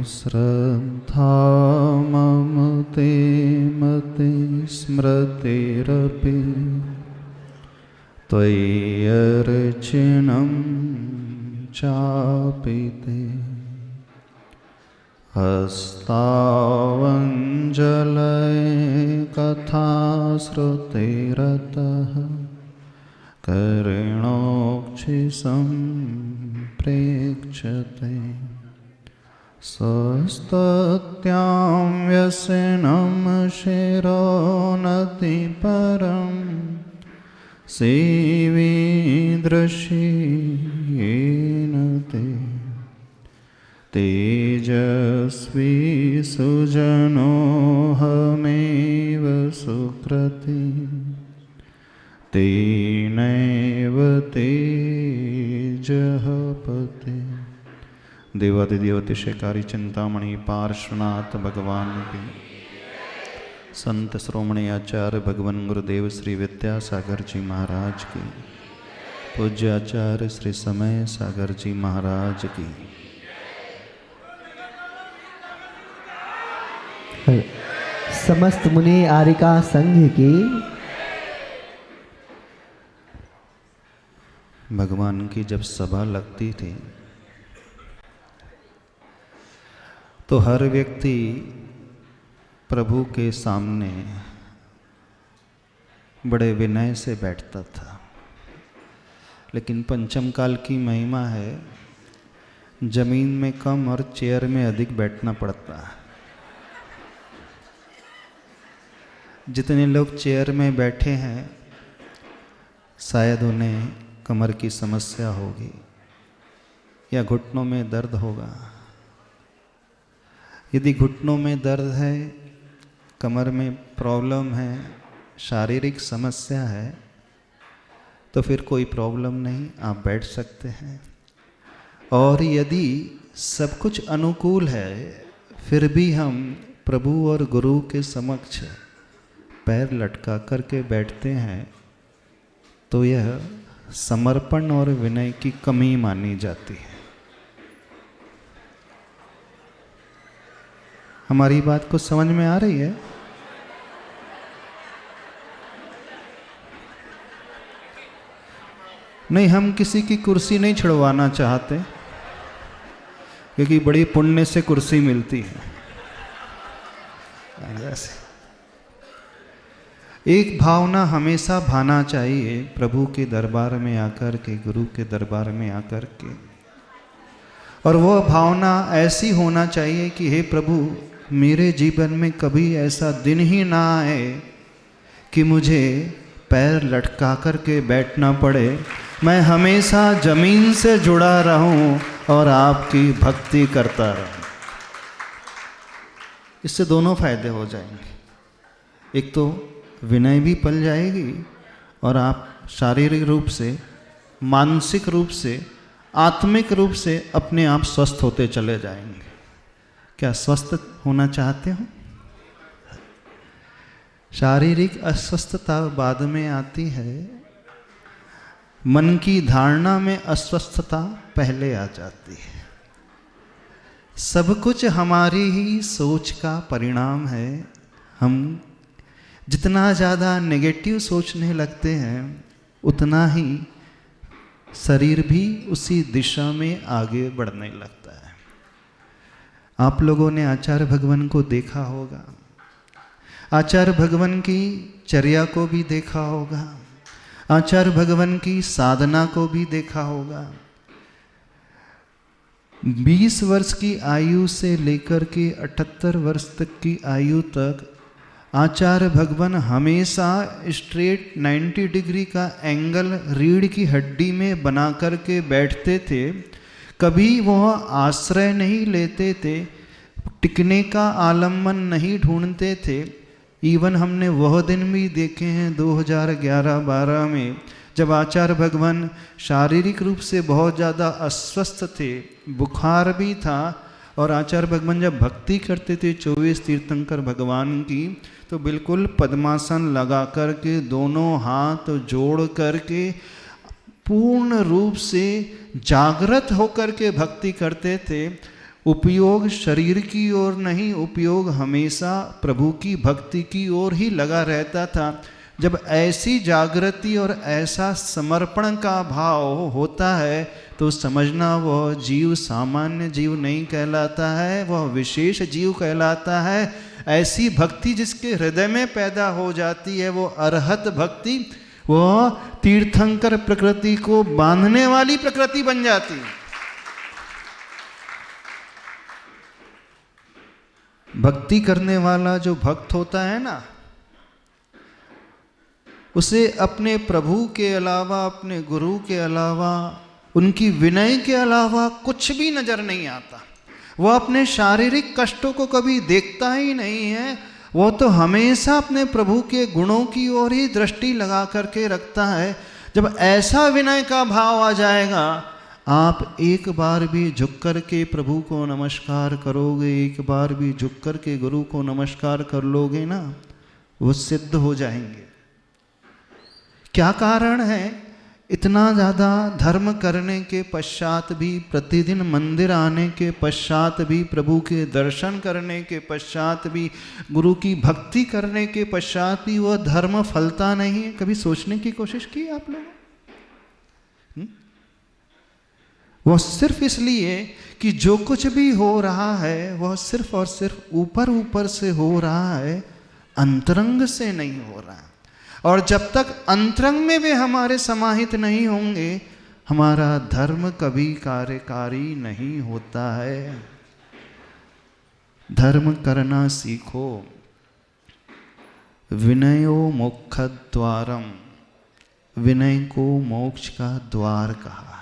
श्रद्धा मम ते मति स्मृतिरपि त्वय्यर्चिनं चापि ते हस्तावञ्जलये कथाश्रुतिरतः कर्णोक्षिसम्प्रेक्ष्यते स्वस्तत्यां व्यसनं शिरो नतिपरं सेवीदृशीयेन ते तेजस्वी सुजनोऽहमेव सुकृती तेनैव तेजः पते। देवादिदेव अतिशयकारी चिंतामणि पार्श्वनाथ भगवान की, संत श्रोमणी आचार्य भगवान गुरुदेव श्री विद्यासागर जी महाराज की, पूज्य आचार्य श्री समय सागर जी महाराज की, समस्त मुनि आरिका संघ की। भगवान की जब सभा लगती थी तो हर व्यक्ति प्रभु के सामने बड़े विनय से बैठता था, लेकिन पंचम काल की महिमा है, जमीन में कम और चेयर में अधिक बैठना पड़ता है। जितने लोग चेयर में बैठे हैं शायद उन्हें कमर की समस्या होगी या घुटनों में दर्द होगा। यदि घुटनों में दर्द है, कमर में प्रॉब्लम है, शारीरिक समस्या है, तो फिर कोई प्रॉब्लम नहीं, आप बैठ सकते हैं। और यदि सब कुछ अनुकूल है फिर भी हम प्रभु और गुरु के समक्ष पैर लटका करके बैठते हैं तो यह समर्पण और विनय की कमी मानी जाती है। हमारी बात को समझ में आ रही है? नहीं, हम किसी की कुर्सी नहीं छुड़वाना चाहते, क्योंकि बड़ी पुण्य से कुर्सी मिलती है। ऐसे एक भावना हमेशा भाना चाहिए प्रभु के दरबार में आकर के, गुरु के दरबार में आकर के, और वह भावना ऐसी होना चाहिए कि हे प्रभु, मेरे जीवन में कभी ऐसा दिन ही ना आए कि मुझे पैर लटका कर के बैठना पड़े। मैं हमेशा जमीन से जुड़ा रहूं और आपकी भक्ति करता रहूं। इससे दोनों फायदे हो जाएंगे। एक तो विनय भी पल जाएगी और आप शारीरिक रूप से, मानसिक रूप से, आत्मिक रूप से अपने आप स्वस्थ होते चले जाएंगे। क्या स्वस्थ होना चाहते हो? शारीरिक अस्वस्थता बाद में आती है, मन की धारणा में अस्वस्थता पहले आ जाती है। सब कुछ हमारी ही सोच का परिणाम है। हम जितना ज़्यादा नेगेटिव सोचने लगते हैं उतना ही शरीर भी उसी दिशा में आगे बढ़ने लगता है। आप लोगों ने आचार्य भगवान को देखा होगा, आचार्य भगवान की चर्या को भी देखा होगा, आचार्य भगवान की साधना को भी देखा होगा। 20 वर्ष की आयु से लेकर के 78 वर्ष तक की आयु तक आचार्य भगवान हमेशा स्ट्रेट 90 डिग्री का एंगल रीढ़ की हड्डी में बना करके बैठते थे। कभी वह आश्रय नहीं लेते थे, टिकने का आलम्बन नहीं ढूंढते थे। इवन हमने वह दिन भी देखे हैं 2011-12 में, जब आचार्य भगवान शारीरिक रूप से बहुत ज़्यादा अस्वस्थ थे, बुखार भी था, और आचार्य भगवान जब भक्ति करते थे 24 तीर्थंकर भगवान की, तो बिल्कुल पद्मासन लगा करके दोनों हाथ जोड़ करके पूर्ण रूप से जागृत होकर के भक्ति करते थे। उपयोग शरीर की ओर नहीं, उपयोग हमेशा प्रभु की भक्ति की ओर ही लगा रहता था। जब ऐसी जागृति और ऐसा समर्पण का भाव होता है तो समझना वह जीव सामान्य जीव नहीं कहलाता है, वह विशेष जीव कहलाता है। ऐसी भक्ति जिसके हृदय में पैदा हो जाती है वो अरहत भक्ति, वह तीर्थंकर प्रकृति को बांधने वाली प्रकृति बन जाती है। भक्ति करने वाला जो भक्त होता है ना, उसे अपने प्रभु के अलावा, अपने गुरु के अलावा, उनकी विनय के अलावा कुछ भी नजर नहीं आता। वह अपने शारीरिक कष्टों को कभी देखता ही नहीं है, वो तो हमेशा अपने प्रभु के गुणों की ओर ही दृष्टि लगा करके रखता है। जब ऐसा विनय का भाव आ जाएगा, आप एक बार भी झुक कर के प्रभु को नमस्कार करोगे, एक बार भी झुक कर के गुरु को नमस्कार कर लोगे ना, वो सिद्ध हो जाएंगे। क्या कारण है? इतना ज़्यादा धर्म करने के पश्चात भी, प्रतिदिन मंदिर आने के पश्चात भी, प्रभु के दर्शन करने के पश्चात भी, गुरु की भक्ति करने के पश्चात भी वह धर्म फलता नहीं है। कभी सोचने की कोशिश की आप लोग? वह सिर्फ इसलिए कि जो कुछ भी हो रहा है वह सिर्फ और सिर्फ ऊपर ऊपर से हो रहा है, अंतरंग से नहीं हो रहा है। और जब तक अंतरंग में वे हमारे समाहित नहीं होंगे, हमारा धर्म कभी कार्यकारी नहीं होता है। धर्म करना सीखो। विनयो मोक्षद्वारम, विनय को मोक्ष का द्वार कहा है।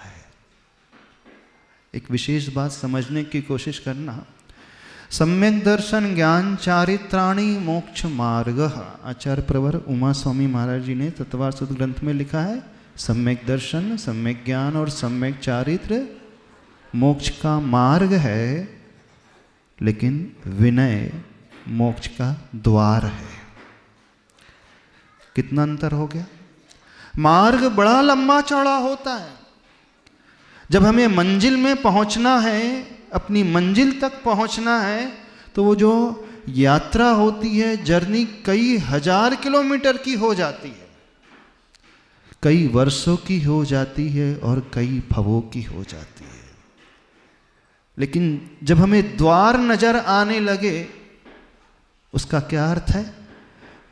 एक विशेष बात समझने की कोशिश करना। सम्यक दर्शन ज्ञान चारित्राणी मोक्ष मार्ग। आचार्य प्रवर उमा स्वामी महाराज जी ने तत्वार सुध ग्रंथ में लिखा है, सम्यक दर्शन, सम्यक ज्ञान और सम्यक चारित्र मोक्ष का मार्ग है, लेकिन विनय मोक्ष का द्वार है। कितना अंतर हो गया? मार्ग बड़ा लंबा चौड़ा होता है। जब हमें मंजिल में पहुंचना है, अपनी मंजिल तक पहुंचना है, तो वो जो यात्रा होती है, जर्नी कई हजार किलोमीटर की हो जाती है, कई वर्षों की हो जाती है और कई भवों की हो जाती है। लेकिन जब हमें द्वार नजर आने लगे, उसका क्या अर्थ है?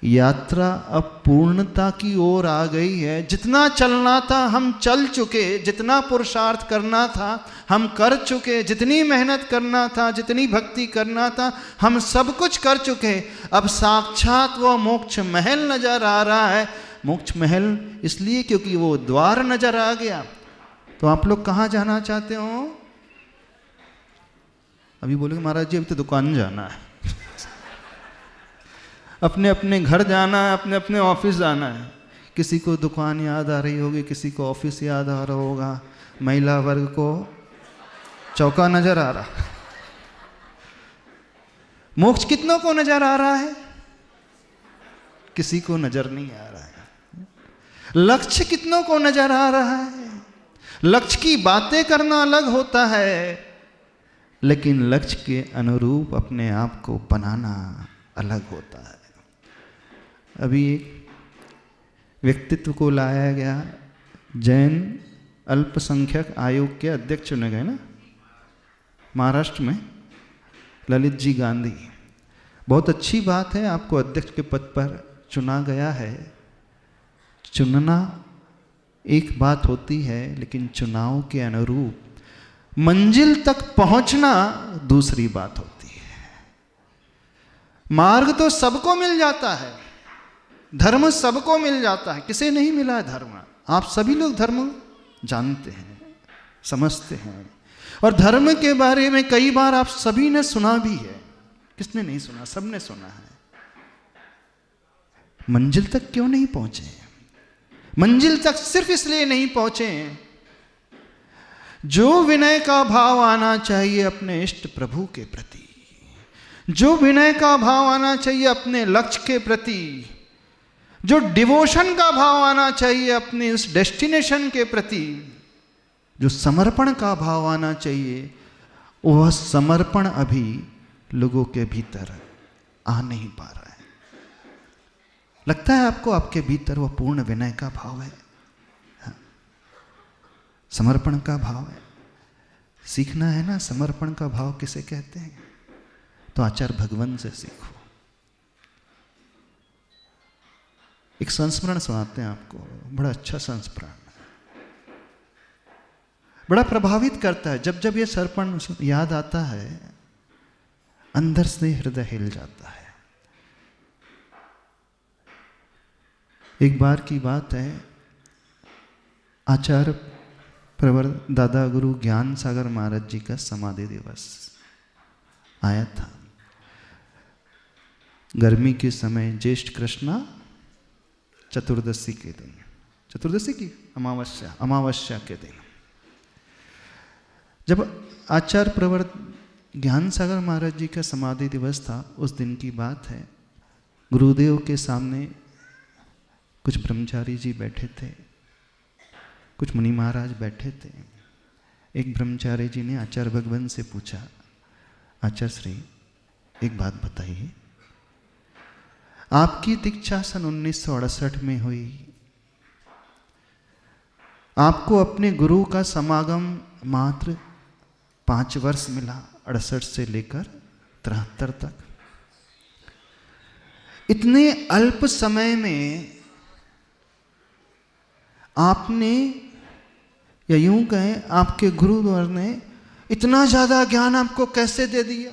यात्रा अब पूर्णता की ओर आ गई है। जितना चलना था हम चल चुके, जितना पुरुषार्थ करना था हम कर चुके, जितनी मेहनत करना था, जितनी भक्ति करना था, हम सब कुछ कर चुके। अब साक्षात वो मोक्ष महल नजर आ रहा है। मोक्ष महल इसलिए क्योंकि वो द्वार नजर आ गया। तो आप लोग कहाँ जाना चाहते हो? अभी बोलोगे महाराज जी अभी तो दुकान जाना है, अपने अपने घर जाना है, अपने अपने ऑफिस जाना है। किसी को दुकान याद आ रही होगी, किसी को ऑफिस याद आ रहा होगा, महिला वर्ग को चौका नजर आ रहा। मोक्ष कितनों को नजर आ रहा है? किसी को नजर नहीं आ रहा है। लक्ष्य कितनों को नजर आ रहा है? लक्ष्य की बातें करना अलग होता है, लेकिन लक्ष्य के अनुरूप अपने आप को बनाना अलग होता है। अभी एक व्यक्तित्व को लाया गया, जैन अल्पसंख्यक आयोग के अध्यक्ष चुने गए ना महाराष्ट्र में, ललित जी गांधी। बहुत अच्छी बात है, आपको अध्यक्ष के पद पर चुना गया है। चुनना एक बात होती है, लेकिन चुनाव के अनुरूप मंजिल तक पहुंचना दूसरी बात होती है। मार्ग तो सबको मिल जाता है, धर्म सबको मिल जाता है, किसे नहीं मिला धर्म? आप सभी लोग धर्म जानते हैं, समझते हैं, और धर्म के बारे में कई बार आप सभी ने सुना भी है। किसने नहीं सुना? सबने सुना है। मंजिल तक क्यों नहीं पहुंचे? मंजिल तक सिर्फ इसलिए नहीं पहुंचे, जो विनय का भाव आना चाहिए अपने इष्ट प्रभु के प्रति, जो विनय का भाव आना चाहिए अपने लक्ष्य के प्रति, जो डिवोशन का भाव आना चाहिए अपने उस डेस्टिनेशन के प्रति, जो समर्पण का भाव आना चाहिए, वह समर्पण अभी लोगों के भीतर आ नहीं पा रहा है। लगता है आपको आपके भीतर वह पूर्ण विनय का भाव है, समर्पण का भाव है। सीखना है ना समर्पण का भाव किसे कहते हैं, तो आचार्य भगवान से सीखो। एक संस्मरण सुनाते हैं आपको, बड़ा अच्छा संस्मरण, बड़ा प्रभावित करता है। जब जब ये सर्पण याद आता है अंदर से हृदय हिल जाता है। एक बार की बात है, आचार्य प्रवर दादा गुरु ज्ञान सागर महाराज जी का समाधि दिवस आया था। गर्मी के समय ज्येष्ठ कृष्णा चतुर्दशी के दिन, चतुर्दशी की अमावस्या के दिन, जब आचार्य प्रवर ज्ञान सागर महाराज जी का समाधि दिवस था, उस दिन की बात है। गुरुदेव के सामने कुछ ब्रह्मचारी जी बैठे थे, कुछ मुनि महाराज बैठे थे। एक ब्रह्मचारी जी ने आचार्य भगवान से पूछा, आचार्य श्री एक बात बताइए, आपकी दीक्षा सन 1968 में हुई, आपको अपने गुरु का समागम मात्र 5 वर्ष मिला, 68 से लेकर 73 तक। इतने अल्प समय में आपने, या यूं कहें आपके गुरुद्वार ने इतना ज्यादा ज्ञान आपको कैसे दे दिया?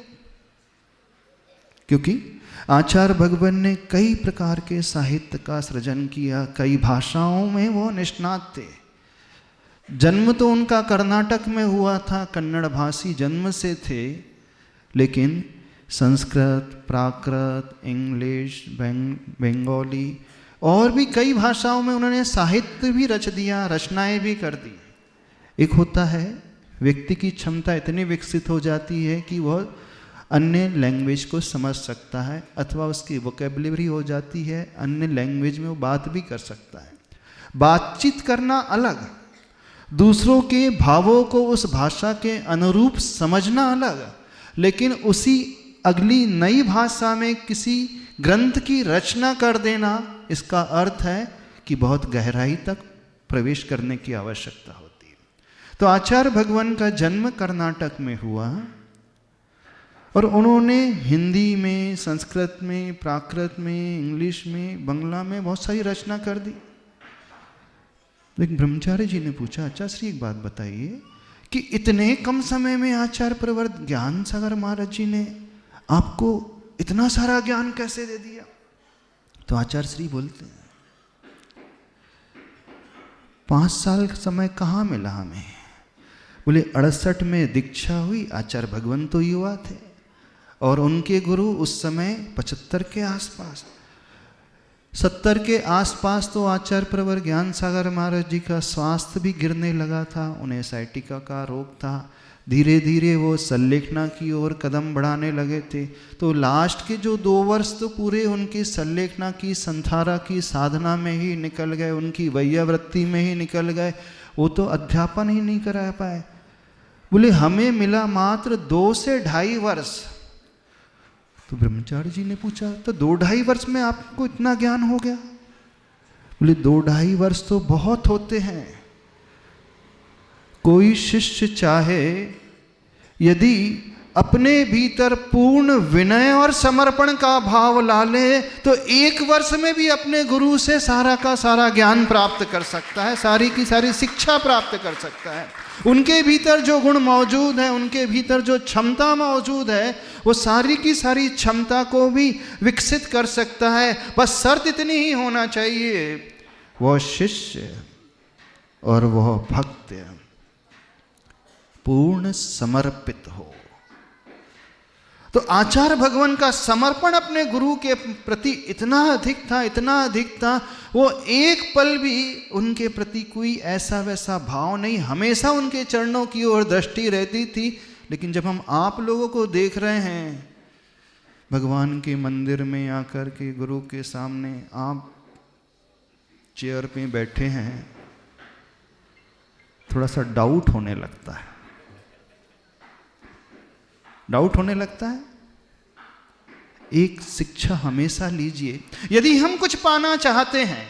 क्योंकि आचार्य भगवान ने कई प्रकार के साहित्य का सृजन किया, कई भाषाओं में वो निष्णात थे। जन्म तो उनका कर्नाटक में हुआ था, कन्नड़ भाषी जन्म से थे, लेकिन संस्कृत, प्राकृत, इंग्लिश, बंगाली और भी कई भाषाओं में उन्होंने साहित्य भी रच दिया, रचनाएं भी कर दी। एक होता है व्यक्ति की क्षमता इतनी विकसित हो जाती है कि वह अन्य लैंग्वेज को समझ सकता है, अथवा उसकी वोकेबलरी हो जाती है, अन्य लैंग्वेज में वो बात भी कर सकता है। बातचीत करना अलग, दूसरों के भावों को उस भाषा के अनुरूप समझना अलग, लेकिन उसी अगली नई भाषा में किसी ग्रंथ की रचना कर देना, इसका अर्थ है कि बहुत गहराई तक प्रवेश करने की आवश्यकता होती है। तो आचार्य भगवान का जन्म कर्नाटक में हुआ और उन्होंने हिंदी में, संस्कृत में, प्राकृत में, इंग्लिश में, बंगला में बहुत सारी रचना कर दी। लेकिन ब्रह्मचारी जी ने पूछा, आचार्य श्री एक बात बताइए कि इतने कम समय में आचार्य प्रवर ज्ञान सागर महाराज जी ने आपको इतना सारा ज्ञान कैसे दे दिया? तो आचार्य श्री बोलते हैं, 5 साल का समय कहाँ मिला हमें? बोले 68 में दीक्षा हुई, आचार्य भगवान तो युवा थे और उनके गुरु उस समय 75 के आसपास, 70 के आसपास तो आचार्य प्रवर ज्ञान सागर महाराज जी का स्वास्थ्य भी गिरने लगा था, उन्हें साइटिका का रोग था। धीरे धीरे वो संलेखना की ओर कदम बढ़ाने लगे थे। तो लास्ट के जो 2 वर्ष तो पूरे उनकी संलेखना की, संथारा की साधना में ही निकल गए, उनकी वैयावृत्ति में ही निकल गए, वो तो अध्यापन ही नहीं करा पाए। बोले हमें मिला मात्र 2 से 2.5 वर्ष। तो ब्रह्मचारी जी ने पूछा, तो 2-2.5 वर्ष में आपको इतना ज्ञान हो गया? बोले 2-2.5 वर्ष तो बहुत होते हैं। कोई शिष्य चाहे यदि अपने भीतर पूर्ण विनय और समर्पण का भाव ला ले तो 1 वर्ष में भी अपने गुरु से सारा का सारा ज्ञान प्राप्त कर सकता है, सारी की सारी शिक्षा प्राप्त कर सकता है। उनके भीतर जो गुण मौजूद है, उनके भीतर जो क्षमता मौजूद है, वो सारी की सारी क्षमता को भी विकसित कर सकता है। बस शर्त इतनी ही होना चाहिए, वह शिष्य और वह भक्त पूर्ण समर्पित हो। तो आचार्य भगवान का समर्पण अपने गुरु के प्रति इतना अधिक था, वो एक पल भी उनके प्रति कोई ऐसा वैसा भाव नहीं, हमेशा उनके चरणों की ओर दृष्टि रहती थी। लेकिन जब हम आप लोगों को देख रहे हैं भगवान के मंदिर में आकर के गुरु के सामने आप चेयर पे बैठे हैं, थोड़ा सा डाउट होने लगता है। डाउट होने लगता है। एक शिक्षा हमेशा लीजिए। यदि हम कुछ पाना चाहते हैं,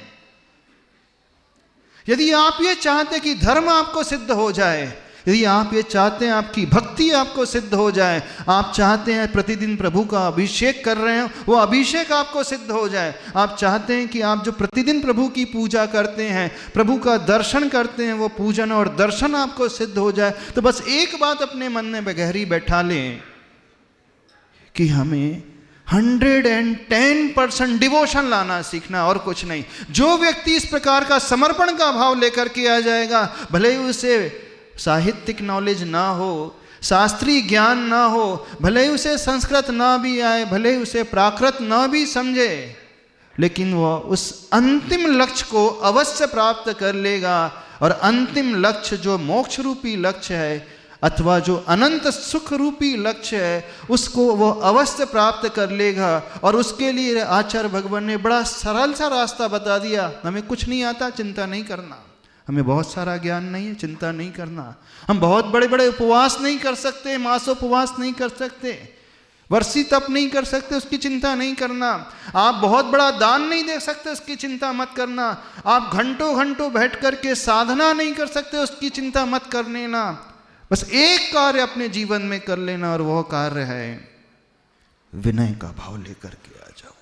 यदि आप ये चाहते कि धर्म आपको सिद्ध हो जाए, यदि आप ये चाहते हैं आपकी भक्ति आपको सिद्ध हो जाए, आप चाहते हैं प्रतिदिन प्रभु का अभिषेक कर रहे हैं वो अभिषेक आपको सिद्ध हो जाए, आप चाहते हैं कि आप जो प्रतिदिन प्रभु की पूजा करते हैं, प्रभु का दर्शन करते हैं, वो पूजन और दर्शन आपको सिद्ध हो जाए, तो बस एक बात अपने मन में गहरी बैठा लें कि हमें 110% डिवोशन लाना सीखना, और कुछ नहीं। जो व्यक्ति इस प्रकार का समर्पण का भाव लेकर के आ जाएगा, भले ही उसे साहित्यिक नॉलेज ना हो, शास्त्रीय ज्ञान ना हो, भले ही उसे संस्कृत ना भी आए, भले ही उसे प्राकृत ना भी समझे, लेकिन वह उस अंतिम लक्ष्य को अवश्य प्राप्त कर लेगा। और अंतिम लक्ष्य जो मोक्ष रूपी लक्ष्य है अथवा जो अनंत सुख रूपी लक्ष्य है, उसको वो अवश्य प्राप्त कर लेगा। और उसके लिए आचार्य भगवान ने बड़ा सरल सा रास्ता बता दिया। हमें कुछ नहीं आता, चिंता नहीं करना। हमें बहुत सारा ज्ञान नहीं है, चिंता नहीं करना। हम बहुत बड़े बड़े उपवास नहीं कर सकते, मासोपवास नहीं कर सकते, वर्षी तप नहीं कर सकते, उसकी चिंता नहीं करना। आप बहुत बड़ा दान नहीं दे सकते, उसकी चिंता मत करना। आप घंटों घंटों बैठ करके साधना नहीं कर सकते, उसकी चिंता मत कर लेना। बस एक कार्य अपने जीवन में कर लेना, और वह कार्य है विनय का भाव लेकर के आ जाओ।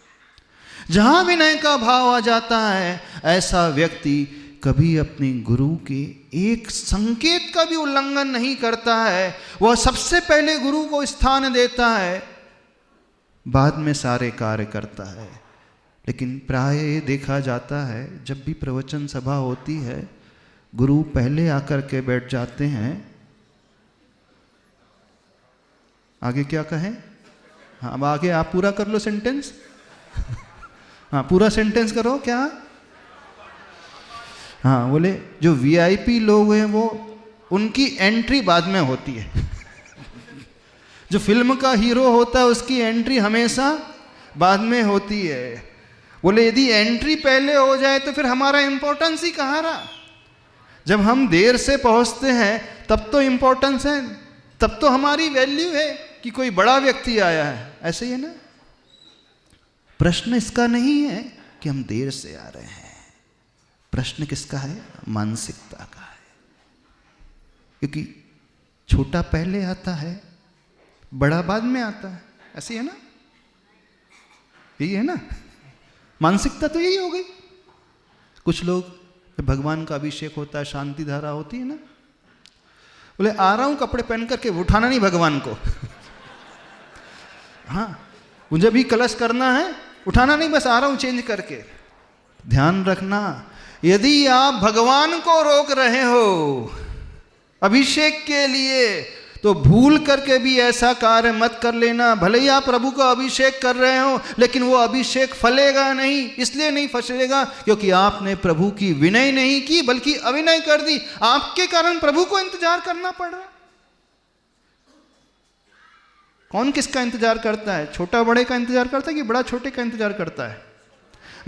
जहां विनय का भाव आ जाता है, ऐसा व्यक्ति कभी अपने गुरु के एक संकेत का भी उल्लंघन नहीं करता है। वह सबसे पहले गुरु को स्थान देता है, बाद में सारे कार्य करता है। लेकिन प्राय देखा जाता है, जब भी प्रवचन सभा होती है, गुरु पहले आकर के बैठ जाते हैं। आगे क्या कहें? हाँ, अब आगे आप पूरा कर लो सेंटेंस। हाँ, पूरा सेंटेंस करो। क्या? हाँ, बोले जो वीआईपी लोग हैं वो उनकी एंट्री बाद में होती है। जो फिल्म का हीरो होता है उसकी एंट्री हमेशा बाद में होती है। बोले यदि एंट्री पहले हो जाए तो फिर हमारा इंपॉर्टेंस ही कहाँ रहा। जब हम देर से पहुंचते हैं तब तो इंपॉर्टेंस है, तब तो हमारी वैल्यू है कि कोई बड़ा व्यक्ति आया है। ऐसे ही है ना। प्रश्न इसका नहीं है कि हम देर से आ रहे हैं, प्रश्न किसका है? मानसिकता का है। क्योंकि छोटा पहले आता है, बड़ा बाद में आता है। ऐसे ही है ना, यही है ना मानसिकता। तो यही हो गई। कुछ लोग भगवान का अभिषेक होता है, शांति धारा होती है ना, बोले आ रहा हूं कपड़े पहन करके, उठाना नहीं भगवान को। हाँ, मुझे भी कलश करना है, उठाना नहीं, बस आ रहा हूं चेंज करके। ध्यान रखना, यदि आप भगवान को रोक रहे हो अभिषेक के लिए, तो भूल करके भी ऐसा कार्य मत कर लेना। भले ही आप प्रभु का अभिषेक कर रहे हो, लेकिन वो अभिषेक फलेगा नहीं। इसलिए नहीं फलेगा क्योंकि आपने प्रभु की विनय नहीं की, बल्कि अविनय कर दी। आपके कारण प्रभु को इंतजार करना पड़ रहा। कौन किसका इंतजार करता है? छोटा बड़े का इंतजार करता है कि बड़ा छोटे का इंतजार करता है?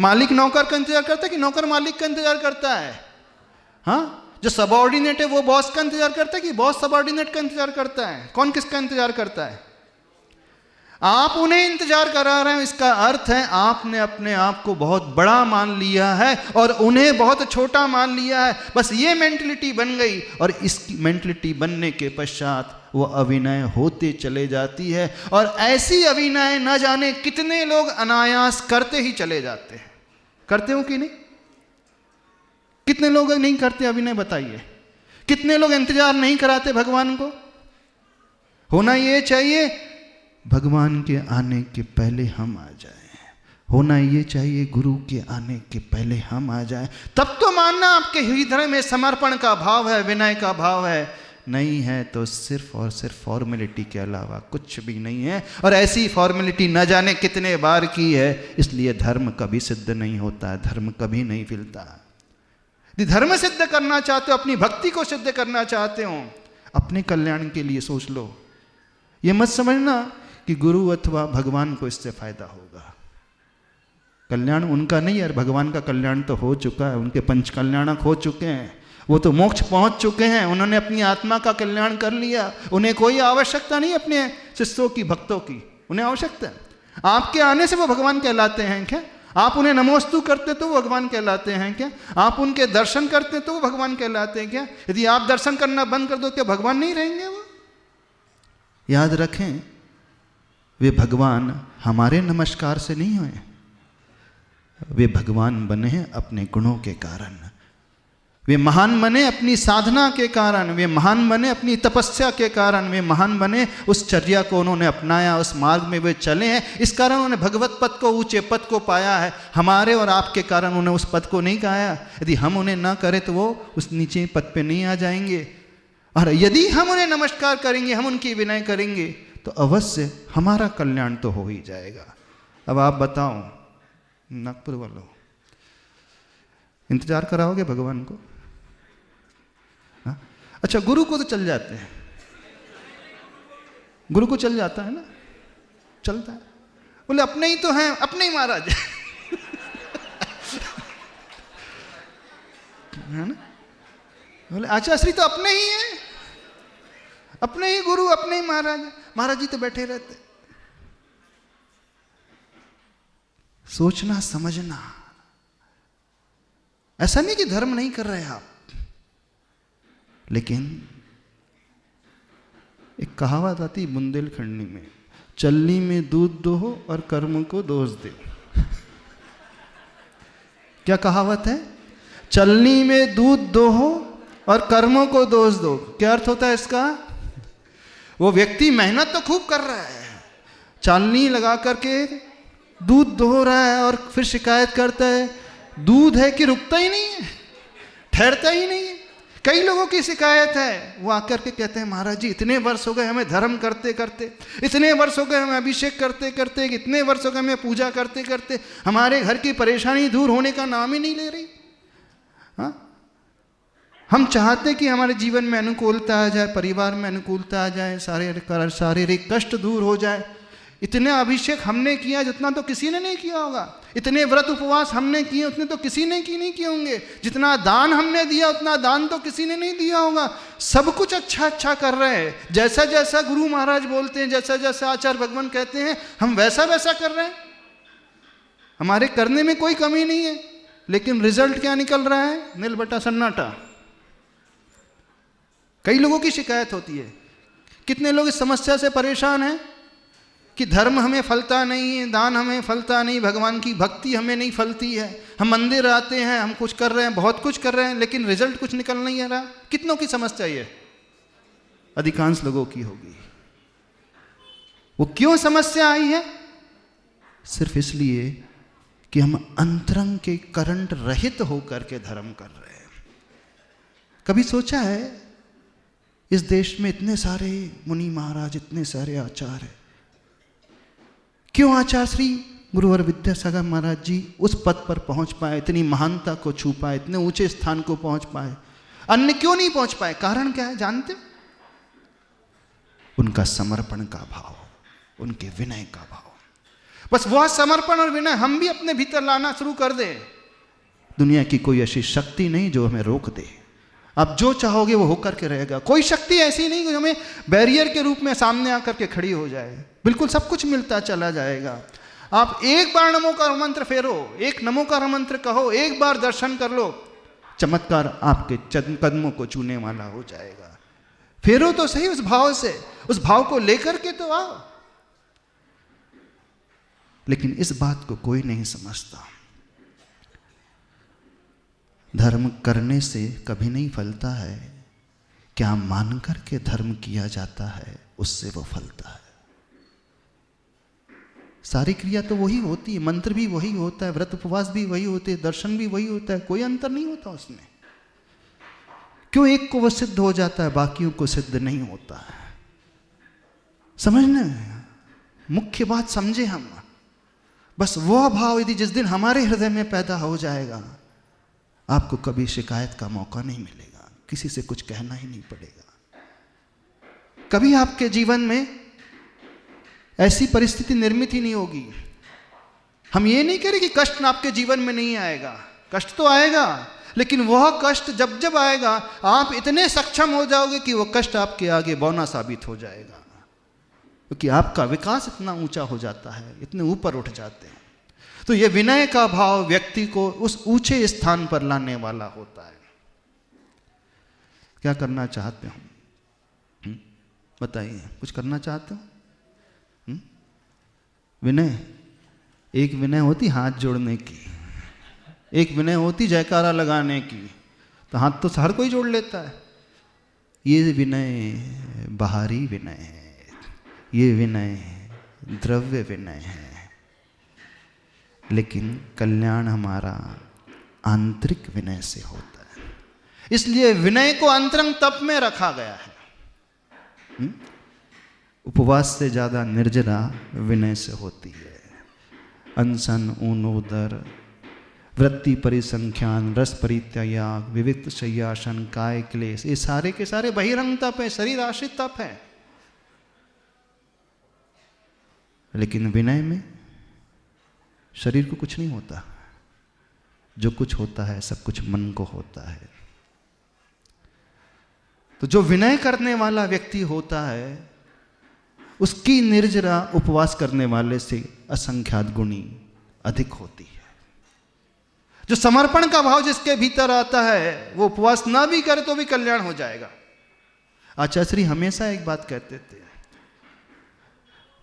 मालिक नौकर का इंतजार करता है कि नौकर मालिक का इंतजार करता है? हाँ, जो सबऑर्डिनेट है वो बॉस का इंतजार करता है कि बॉस सबऑर्डिनेट का इंतजार करता है? कौन किसका इंतजार करता है? आप उन्हें इंतजार करा रहे हैं। इसका अर्थ है आपने अपने आप को बहुत बड़ा मान लिया है और उन्हें बहुत छोटा मान लिया है। बस ये मेंटलिटी बन गई, और इस मेंटलिटी बनने के पश्चात वो अविनय होते चले जाती है। और ऐसी अविनय न जाने कितने लोग अनायास करते ही चले जाते हैं। करते हो कि नहीं? कितने लोग नहीं करते अभिनय? बताइए। कितने लोग इंतजार नहीं कराते भगवान को? होना ये चाहिए भगवान के आने के पहले हम आ जाएं। होना ये चाहिए गुरु के आने के पहले हम आ जाएं। तब तो मानना आपके हृदय में समर्पण का भाव है, विनय का भाव है। नहीं है तो सिर्फ और सिर्फ फॉर्मेलिटी के अलावा कुछ भी नहीं है। और ऐसी फॉर्मेलिटी न जाने कितने बार की है। इसलिए धर्म कभी सिद्ध नहीं होता, धर्म कभी नहीं मिलता। यदि धर्म सिद्ध करना चाहते हो, अपनी भक्ति को सिद्ध करना चाहते हो, अपने कल्याण के लिए सोच लो। ये मत समझना कि गुरु अथवा भगवान को इससे फायदा होगा। कल्याण उनका नहीं है, भगवान का कल्याण तो हो चुका है। उनके पंच कल्याणक हो चुके हैं, वो तो मोक्ष पहुंच चुके हैं। उन्होंने अपनी आत्मा का कल्याण कर लिया। उन्हें कोई आवश्यकता नहीं अपने शिष्यों की, भक्तों की? उन्हें आवश्यकता है। आपके आने से वो भगवान कहलाते हैं क्या? आप उन्हें नमोस्तु करते तो वो भगवान कहलाते हैं क्या? आप उनके दर्शन करते तो वो भगवान कहलाते हैं क्या? यदि आप दर्शन करना बंद कर दो, क्या भगवान नहीं रहेंगे वो? याद रखें, वे भगवान हमारे नमस्कार से नहीं हुए, वे भगवान बने हैं अपने गुणों के कारण। वे महान बने अपनी साधना के कारण, वे महान बने अपनी तपस्या के कारण, वे महान बने उस चर्या को उन्होंने अपनाया, उस मार्ग में वे चले हैं, इस कारण उन्होंने भगवत पद को, ऊंचे पद को पाया है। हमारे और आपके कारण उन्होंने उस पद को नहीं पाया। यदि हम उन्हें ना करें तो वो उस नीचे पद पे नहीं आ जाएंगे। और यदि हम उन्हें नमस्कार करेंगे, हम उनकी विनय करेंगे, तो अवश्य हमारा कल्याण तो हो ही जाएगा। अब आप बताओ, नागपुर वालों, इंतजार कराओगे भगवान को? हाँ? अच्छा, गुरु को तो चल जाते हैं, गुरु को चल जाता है ना, चलता है, बोले अपने ही तो हैं, अपने ही महाराज है ना। बोले आचार्य तो अपने ही हैं, अपने ही गुरु, अपने ही महाराज, महाराज जी तो बैठे रहते। सोचना समझना, ऐसा नहीं कि धर्म नहीं कर रहे आप, लेकिन एक कहावत आती बुंदेलखंडी में, चलनी में दूध दो और कर्म को दोष दो। क्या कहावत है? चलनी में दूध दो और कर्मों को दोष दो। क्या अर्थ होता है इसका? वो व्यक्ति मेहनत तो खूब कर रहा है, चालनी लगा करके दूध दो रहा है और फिर शिकायत करता है दूध है कि रुकता ही नहीं है, ठहरता ही नहीं है। कई लोगों की शिकायत है, वो आकर के कहते हैं महाराज जी इतने वर्ष हो गए हमें धर्म करते करते, इतने वर्ष हो गए हमें अभिषेक करते करते, इतने वर्ष हो गए हमें पूजा करते करते, हमारे घर की परेशानी दूर होने का नाम ही नहीं ले रही। हाँ, हम चाहते कि हमारे जीवन में अनुकूलता आ जाए, परिवार में अनुकूलता आ जाए, शारीरिक कष्ट दूर हो जाए। इतने अभिषेक हमने किया जितना तो किसी ने नहीं किया होगा, इतने व्रत उपवास हमने किए उतने तो किसी ने नहीं किए होंगे, जितना दान हमने दिया उतना दान तो किसी ने नहीं दिया होगा। सब कुछ अच्छा अच्छा कर रहे हैं, जैसा जैसा गुरु महाराज बोलते हैं, जैसा जैसा आचार्य भगवान कहते हैं, हम वैसा वैसा कर रहे हैं। हमारे करने में कोई कमी नहीं है, लेकिन रिजल्ट क्या निकल रहा है? नील बटा सन्नाटा। कई लोगों की शिकायत होती है, कितने लोग इस समस्या से परेशान हैं कि धर्म हमें फलता नहीं है, दान हमें फलता नहीं, भगवान की भक्ति हमें नहीं फलती है। हम मंदिर आते हैं, हम कुछ कर रहे हैं, बहुत कुछ कर रहे हैं, लेकिन रिजल्ट कुछ निकल नहीं आ रहा। कितनों की समस्या ये? अधिकांश लोगों की होगी। वो क्यों समस्या आई है? सिर्फ इसलिए कि हम अंतरंग के करंट रहित होकर के धर्म कर रहे हैं। कभी सोचा है इस देश में इतने सारे मुनि महाराज, इतने सारे आचार्य, क्यों आचार्य श्री गुरुवर विद्यासागर महाराज जी उस पद पर पहुंच पाए, इतनी महानता को छू पाए, इतने ऊंचे स्थान को पहुंच पाए? अन्य क्यों नहीं पहुंच पाए? कारण क्या है जानते? उनका समर्पण का भाव, उनके विनय का भाव। बस वह समर्पण और विनय हम भी अपने भीतर लाना शुरू कर दे, दुनिया की कोई ऐसी शक्ति नहीं जो हमें रोक दे। आप जो चाहोगे वो होकर के रहेगा। कोई शक्ति ऐसी नहीं जो हमें बैरियर के रूप में सामने आकर के खड़ी हो जाए। बिल्कुल सब कुछ मिलता चला जाएगा। आप एक बार नमो का मंत्र फेरो, एक नमो का मंत्र कहो, एक बार दर्शन कर लो, चमत्कार आपके कदमों को छूने वाला हो जाएगा। फेरो तो सही उस भाव से, उस भाव को लेकर के तो आओ। लेकिन इस बात को कोई नहीं समझता। धर्म करने से कभी नहीं फलता है, क्या मान करके धर्म किया जाता है उससे वो फलता है। सारी क्रिया तो वही होती है, मंत्र भी वही होता है, व्रत उपवास भी वही होते हैं, दर्शन भी वही होता है, कोई अंतर नहीं होता उसमें। क्यों एक को वो सिद्ध हो जाता है, बाकियों को सिद्ध नहीं होता है? समझना मुख्य बात समझे हम। बस वह भाव यदि जिस दिन हमारे हृदय में पैदा हो जाएगा, आपको कभी शिकायत का मौका नहीं मिलेगा, किसी से कुछ कहना ही नहीं पड़ेगा। कभी आपके जीवन में ऐसी परिस्थिति निर्मित ही नहीं होगी। हम ये नहीं कह रहे कि कष्ट आपके जीवन में नहीं आएगा, कष्ट तो आएगा, लेकिन वह कष्ट जब जब आएगा आप इतने सक्षम हो जाओगे कि वह कष्ट आपके आगे बौना साबित हो जाएगा। क्योंकि आपका विकास इतना ऊंचा हो जाता है, इतने ऊपर उठ जाते हैं। तो ये विनय का भाव व्यक्ति को उस ऊंचे स्थान पर लाने वाला होता है। क्या करना चाहते हो? बताइए, कुछ करना चाहते हो? विनय, एक विनय होती हाथ जोड़ने की, एक विनय होती जयकारा लगाने की। तो हाथ तो हर कोई जोड़ लेता है। ये विनय बाहरी विनय है, ये विनय द्रव्य विनय है, लेकिन कल्याण हमारा आंतरिक विनय से होता है। इसलिए विनय को अंतरंग तप में रखा गया है। उपवास से ज्यादा निर्जरा विनय से होती है। अनशन, ऊनोदर, वृत्ति परिसंख्यान, रस परित्याग, विविक्त शय्यासन, काय क्लेश, ये सारे के सारे बहिरंग तप है, शरीर आश्रित तप है। लेकिन विनय में शरीर को कुछ नहीं होता, जो कुछ होता है सब कुछ मन को होता है। तो जो विनय करने वाला व्यक्ति होता है उसकी निर्जरा उपवास करने वाले से असंख्यात गुणी अधिक होती है। जो समर्पण का भाव जिसके भीतर आता है वो उपवास ना भी करे तो भी कल्याण हो जाएगा। आचार्य श्री हमेशा एक बात कहते थे,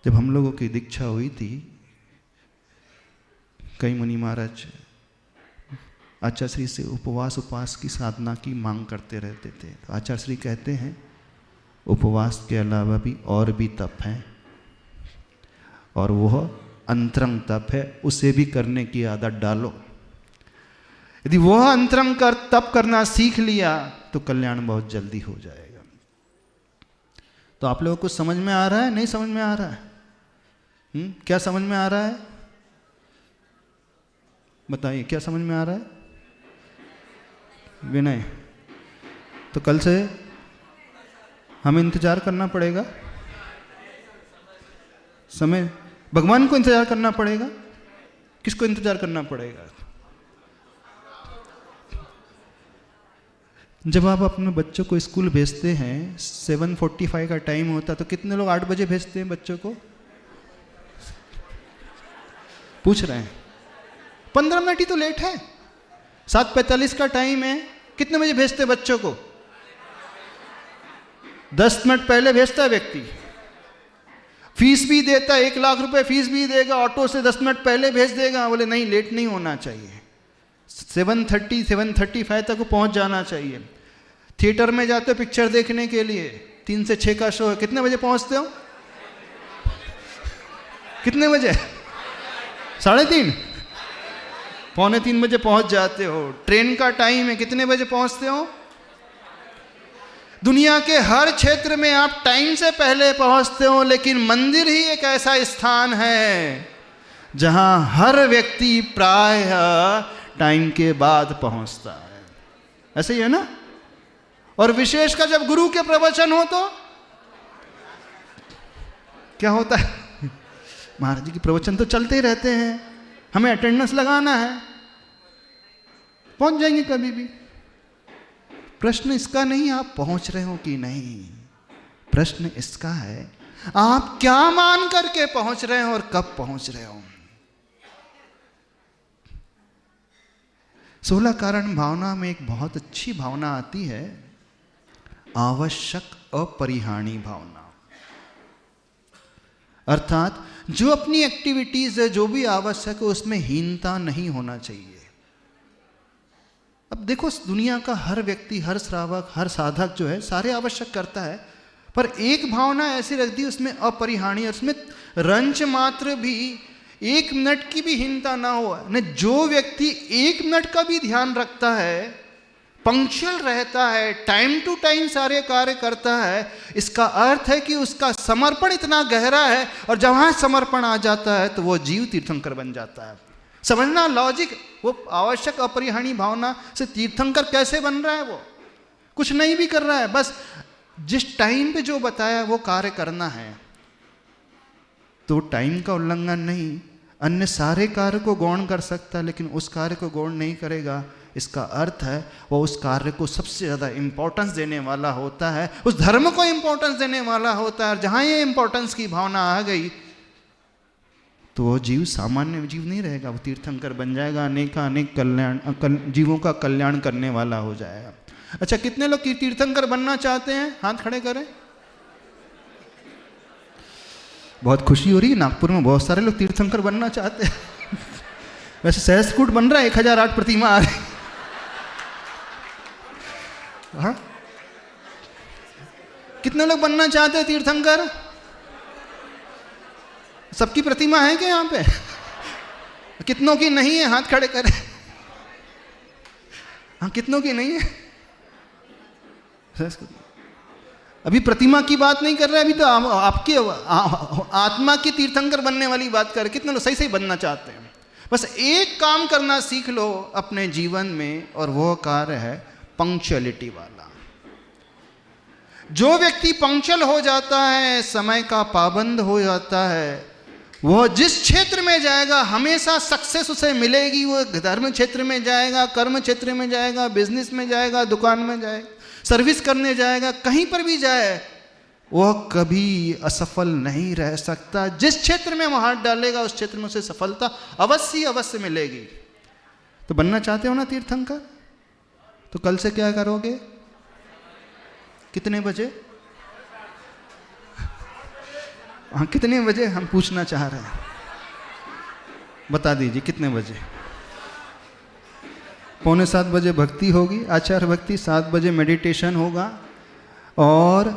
जब हम लोगों की दीक्षा हुई थी, कई मुनि महाराज आचार्य श्री से उपवास की साधना की मांग करते रहते थे। तो आचार्य श्री कहते हैं उपवास के अलावा भी और भी तप हैं, और वह अंतरंग तप है, उसे भी करने की आदत डालो। यदि वह अंतरंग कर तप करना सीख लिया तो कल्याण बहुत जल्दी हो जाएगा। तो आप लोगों को समझ में आ रहा है, नहीं समझ में आ रहा है? क्या समझ में आ रहा है? बताइए, क्या समझ में आ रहा है? विनय। तो कल से हमें इंतजार करना पड़ेगा, समय भगवान को इंतजार करना पड़ेगा। किसको इंतजार करना पड़ेगा? जब आप अपने बच्चों को स्कूल भेजते हैं, 7:45 का टाइम होता, तो कितने लोग 8 बजे भेजते हैं बच्चों को? पूछ रहे हैं। 15 मिनट ही तो लेट है। 7:45 का टाइम है, कितने बजे भेजते हैं बच्चों को? 10 मिनट पहले भेजता है व्यक्ति। फीस भी देता है, 1 लाख रुपए फीस भी देगा, ऑटो से 10 मिनट पहले भेज देगा। बोले नहीं, लेट नहीं होना चाहिए, 7:30 7:35 तक पहुंच जाना चाहिए। थिएटर में जाते हो पिक्चर देखने के लिए, 3 से 6 का शो है, कितने बजे पहुंचते हो? कितने बजे? 3:30, 2:45 बजे पहुंच जाते हो। ट्रेन का टाइम है, कितने बजे पहुंचते हो? दुनिया के हर क्षेत्र में आप टाइम से पहले पहुंचते हो, लेकिन मंदिर ही एक ऐसा स्थान है जहां हर व्यक्ति प्रायः टाइम के बाद पहुंचता है। ऐसे ही है ना? और विशेषकर जब गुरु के प्रवचन हो तो क्या होता है? महाराज जी के प्रवचन तो चलते ही रहते हैं, हमें अटेंडेंस लगाना है, पहुंच जाएंगे कभी भी। प्रश्न इसका नहीं आप पहुंच रहे हो कि नहीं, प्रश्न इसका है आप क्या मान करके पहुंच रहे हो और कब पहुंच रहे हो। 16 कारण भावना में एक बहुत अच्छी भावना आती है, आवश्यक अपरिहार्य भावना। अर्थात जो अपनी एक्टिविटीज है, जो भी आवश्यक है, उसमें हीनता नहीं होना चाहिए। अब देखो, दुनिया का हर व्यक्ति, हर श्रावक, हर साधक जो है सारे आवश्यक करता है, पर एक भावना ऐसी रख दी उसमें अपरिहार्य, उसमें रंच मात्र भी 1 मिनट की भी हीनता ना हो। न जो व्यक्ति 1 मिनट का भी ध्यान रखता है, पंक्चुअल रहता है, टाइम टू टाइम सारे कार्य करता है, इसका अर्थ है कि उसका समर्पण इतना गहरा है, और जहां समर्पण आ जाता है तो वो जीव तीर्थंकर बन जाता है। समझना लॉजिक, वो आवश्यक अपरिहार्य भावना से तीर्थंकर कैसे बन रहा है? वो कुछ नहीं भी कर रहा है, बस जिस टाइम पे जो बताया वो कार्य करना है, तो टाइम का उल्लंघन नहीं। अन्य सारे कार्य को गौण कर सकता है, लेकिन उस कार्य को गौण नहीं करेगा, इसका अर्थ है वो उस कार्य को सबसे ज़्यादा इम्पोर्टेंस देने वाला होता है, उस धर्म को इम्पोर्टेंस देने वाला होता है। और जहाँ ये इम्पोर्टेंस की भावना आ गई तो वो जीव सामान्य जीव नहीं रहेगा, वो तीर्थंकर बन जाएगा, अनेक जीवों का कल्याण करने वाला हो जाएगा। अच्छा, कितने लोग तीर्थंकर बनना चाहते हैं? हाथ खड़े करें। बहुत खुशी हो रही है, नागपुर में बहुत सारे लोग तीर्थंकर बनना चाहते हैं। वैसे सहस्त्रकूट बन रहा है, 1008 प्रतिमा आ रही। हाँ, कितने लोग बनना चाहते हैं तीर्थंकर? सबकी प्रतिमा है क्या यहाँ पे? कितनों की नहीं है? हाथ खड़े करें। हाँ, कितनों की नहीं है? अभी प्रतिमा की बात नहीं कर रहे, अभी तो आपकी आत्मा की तीर्थंकर बनने वाली बात कर रहे। कितने लोग सही सही बनना चाहते हैं? बस एक काम करना सीख लो अपने जीवन में, और वो कार्य है पंक्चुअलिटी वाला। जो व्यक्ति पंक्चुअल हो जाता है, समय का पाबंद हो जाता है, वह जिस क्षेत्र में जाएगा हमेशा सक्सेस उसे मिलेगी। वो धर्म क्षेत्र में जाएगा, कर्म क्षेत्र में जाएगा, बिजनेस में जाएगा, दुकान में जाएगा, सर्विस करने जाएगा, कहीं पर भी जाए वह कभी असफल नहीं रह सकता। जिस क्षेत्र में वह हाथ डालेगा उस क्षेत्र में उसे सफलता अवश्य मिलेगी। तो बनना चाहते हो ना तीर्थंकर? तो कल से क्या करोगे? कितने बजे? हाँ, कितने बजे हम पूछना चाह रहे हैं, बता दीजिए कितने बजे? 6:45 बजे भक्ति होगी, आचार्य भक्ति। 7 बजे मेडिटेशन होगा और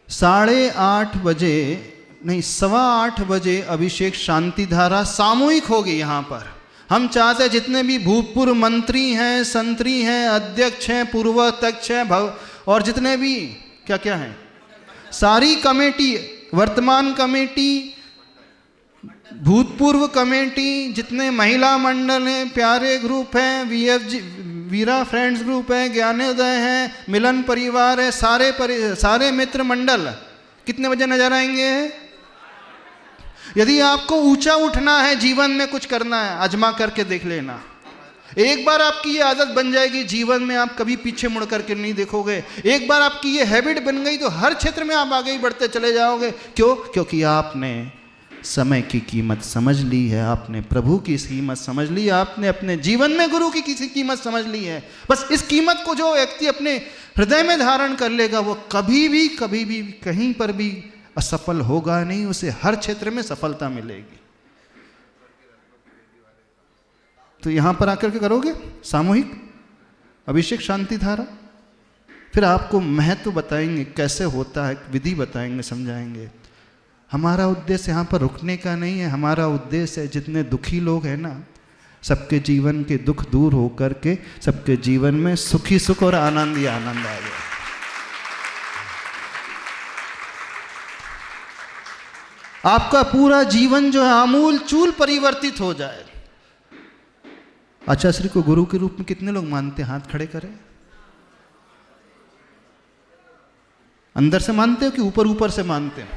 8:30 बजे नहीं 8:15 बजे अभिषेक शांति धारा सामूहिक होगी यहाँ पर। हम चाहते हैं जितने भी भूतपूर्व मंत्री हैं, संतरी हैं, अध्यक्ष हैं, पूर्व अध्यक्ष हैं और जितने भी क्या क्या हैं, सारी कमेटी, वर्तमान कमेटी, भूतपूर्व कमेटी, जितने महिला मंडल हैं, प्यारे ग्रुप हैं, VFG वीरा फ्रेंड्स ग्रुप है, ज्ञानोदय है, मिलन परिवार है, सारे मित्र मंडल कितने बजे नजर आएंगे? यदि आपको ऊंचा उठना है, जीवन में कुछ करना है, आजमा करके देख लेना। एक बार आपकी ये आदत बन जाएगी, जीवन में आप कभी पीछे मुड़ करके नहीं देखोगे। एक बार आपकी ये हैबिट बन गई तो हर क्षेत्र में आप आगे ही बढ़ते चले जाओगे। क्यों? क्योंकि आपने समय की कीमत समझ ली है, आपने प्रभु की कीमत समझ ली, आपने अपने जीवन में गुरु की किसी कीमत समझ ली है। बस इस कीमत को जो व्यक्ति अपने हृदय में धारण कर लेगा वो कभी भी कहीं पर भी असफल होगा नहीं, उसे हर क्षेत्र में सफलता मिलेगी। तो यहां पर आकर के करोगे सामूहिक अभिषेक शांति धारा, फिर आपको महत्व बताएंगे कैसे होता है, विधि बताएंगे, समझाएंगे। हमारा उद्देश्य यहाँ पर रुकने का नहीं है, हमारा उद्देश्य है जितने दुखी लोग हैं ना, सबके जीवन के दुख दूर हो करके सबके जीवन में सुखी सुख और आनंद ही आनंद आ जाए। आपका पूरा जीवन जो है आमूल चूल परिवर्तित हो जाए। आचार्य श्री को गुरु के रूप में कितने लोग मानते हैं? हाथ खड़े करें। अंदर से मानते हो कि ऊपर ऊपर से मानते हो?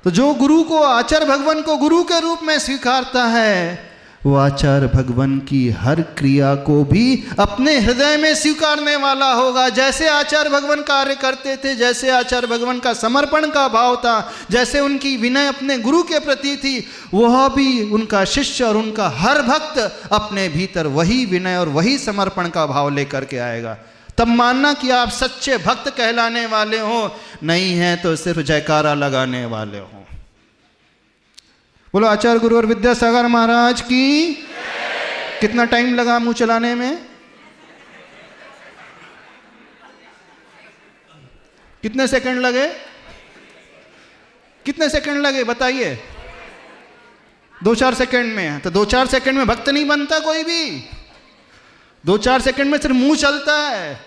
तो जो गुरु को, आचार्य भगवान को गुरु के रूप में स्वीकारता है, वो आचार्य भगवान की हर क्रिया को भी अपने हृदय में स्वीकारने वाला होगा। जैसे आचार्य भगवान कार्य करते थे, जैसे आचार्य भगवान का समर्पण का भाव था, जैसे उनकी विनय अपने गुरु के प्रति थी, वह भी उनका शिष्य और उनका हर भक्त अपने भीतर वही विनय और वही समर्पण का भाव लेकर के आएगा। तब मानना कि आप सच्चे भक्त कहलाने वाले हो, नहीं है तो सिर्फ जयकारा लगाने वाले हो। बोलो आचार्य गुरु और विद्यासागर महाराज की। कितना टाइम लगा मुंह चलाने में? कितने सेकंड लगे? कितने सेकंड लगे बताइए? 2-4 सेकंड में। तो 2-4 सेकंड में भक्त नहीं बनता कोई भी। 2-4 सेकंड में सिर्फ मुंह चलता है।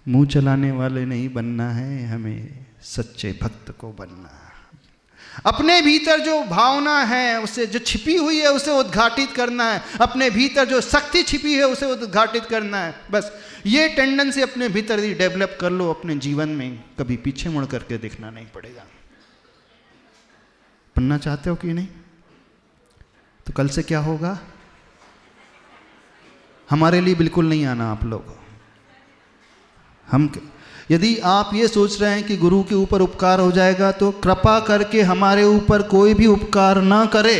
मुंह चलाने वाले नहीं बनना है, हमें सच्चे भक्त को बनना है। अपने भीतर जो भावना है उसे, जो छिपी हुई है उसे उद्घाटित करना है। अपने भीतर जो शक्ति छिपी है उसे उद्घाटित करना है। बस ये टेंडेंसी अपने भीतर ही डेवलप कर लो, अपने जीवन में कभी पीछे मुड़ करके देखना नहीं पड़ेगा। बनना चाहते हो कि नहीं? तो कल से क्या होगा? हमारे लिए बिल्कुल नहीं आना आप लोग। यदि आप ये सोच रहे हैं कि गुरु के ऊपर उपकार हो जाएगा तो कृपा करके हमारे ऊपर कोई भी उपकार ना करे।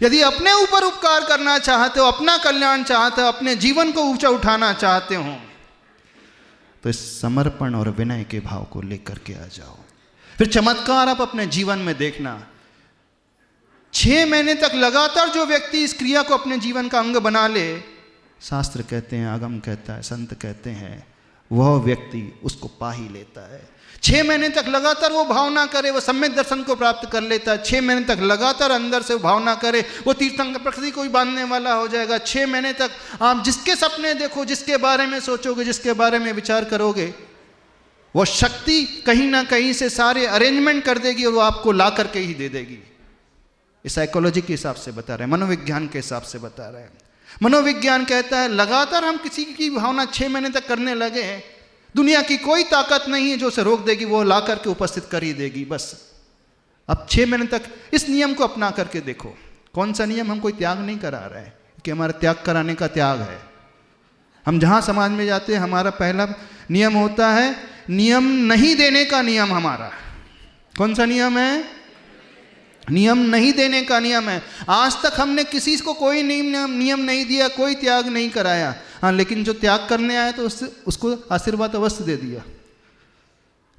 यदि अपने ऊपर उपकार करना चाहते हो, अपना कल्याण चाहते हो, अपने जीवन को ऊंचा उठाना चाहते हो, तो इस समर्पण और विनय के भाव को लेकर के आ जाओ। फिर चमत्कार आप अपने जीवन में देखना। 6 महीने तक लगातार जो व्यक्ति इस क्रिया को अपने जीवन का अंग बना ले, शास्त्र कहते हैं, आगम कहता है, संत कहते हैं, वह व्यक्ति उसको पा ही लेता है। 6 महीने तक लगातार वो भावना करे, वो सम्यक दर्शन को प्राप्त कर लेता है। 6 महीने तक लगातार अंदर से भावना करे, वो तीर्थंकर प्रकृति को ही बांधने वाला हो जाएगा। 6 महीने तक आप जिसके सपने देखो, जिसके बारे में सोचोगे, जिसके बारे में विचार करोगे, वो शक्ति कहीं ना कहीं से सारे अरेंजमेंट कर देगी और वो आपको ला करके ही दे देगी। ये साइकोलॉजी के हिसाब से बता रहे हैं, मनोविज्ञान के हिसाब से बता रहे हैं। मनोविज्ञान कहता है लगातार हम किसी की भावना 6 महीने तक करने लगे हैं, दुनिया की कोई ताकत नहीं है जो उसे रोक देगी, वो ला करके उपस्थित कर ही देगी बस। अब 6 महीने तक इस नियम को अपना करके देखो। कौन सा नियम? हम कोई त्याग नहीं करा रहे हैं, कि हमारा त्याग कराने का त्याग है। हम जहाँ समाज में जाते हैं, हमारा पहला नियम होता है नियम नहीं देने का नियम। हमारा कौन सा नियम है? नियम नहीं देने का नियम है। आज तक हमने किसी को कोई नियम नहीं दिया, कोई त्याग नहीं कराया। हाँ, लेकिन जो त्याग करने आया तो उसको आशीर्वाद अवश्य दे दिया।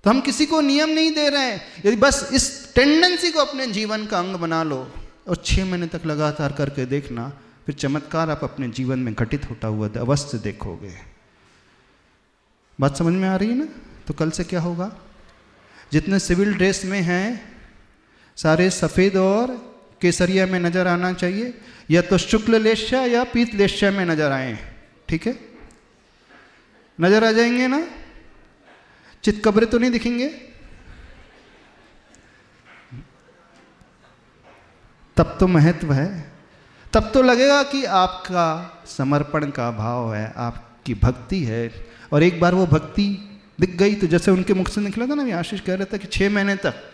तो हम किसी को नियम नहीं दे रहे हैं। यदि बस इस टेंडेंसी को अपने जीवन का अंग बना लो और 6 महीने तक लगातार करके देखना, फिर चमत्कार आप अपने जीवन में घटित होता हुआ अवश्य देखोगे। बात समझ में आ रही है ना? तो कल से क्या होगा? जितने सिविल ड्रेस में हैं सारे सफ़ेद और केसरिया में नज़र आना चाहिए, या तो शुक्ल लेश्या या पीत लेश्या में नज़र आए। ठीक है, नज़र आ जाएंगे ना? चितकबरे तो नहीं दिखेंगे? तब तो महत्व है, तब तो लगेगा कि आपका समर्पण का भाव है, आपकी भक्ति है। और एक बार वो भक्ति दिख गई तो जैसे उनके मुख से निकला था ना, आशीष कह रहा था कि 6 महीने तक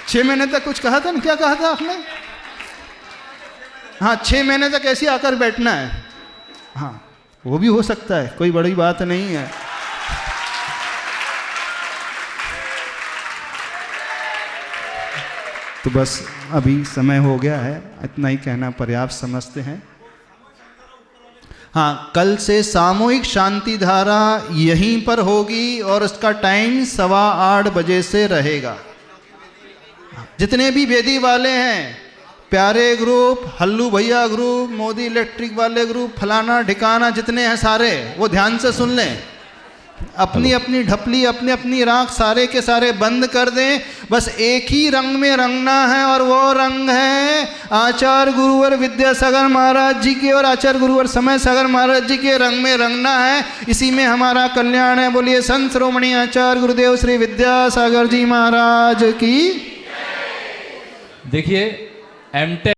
6 महीने तक कुछ कहा था ना? क्या कहा था आपने? हाँ, 6 महीने तक ऐसे आकर बैठना है। हाँ, वो भी हो सकता है, कोई बड़ी बात नहीं है। तो बस अभी समय हो गया है, इतना ही कहना पर्याप्त समझते हैं। हाँ, कल से सामूहिक शांति धारा यहीं पर होगी और उसका टाइम 8:15 बजे से रहेगा। जितने भी वेदी वाले हैं, प्यारे ग्रुप, हल्लू भैया ग्रुप, मोदी इलेक्ट्रिक वाले ग्रुप, फलाना ठिकाना, जितने हैं सारे, वो ध्यान से सुन लें। अपनी अपनी ढपली, अपनी अपनी राख सारे के सारे बंद कर दें। बस एक ही रंग में रंगना है और वो रंग है आचार्य गुरुवर विद्यासागर महाराज जी के और आचार्य गुरुवर समय सागर महाराज जी के रंग में रंगना है। इसी में हमारा कल्याण है। बोलिए संत श्रोमणी आचार्य गुरुदेव श्री विद्यासागर जी महाराज की। देखिए एमटेक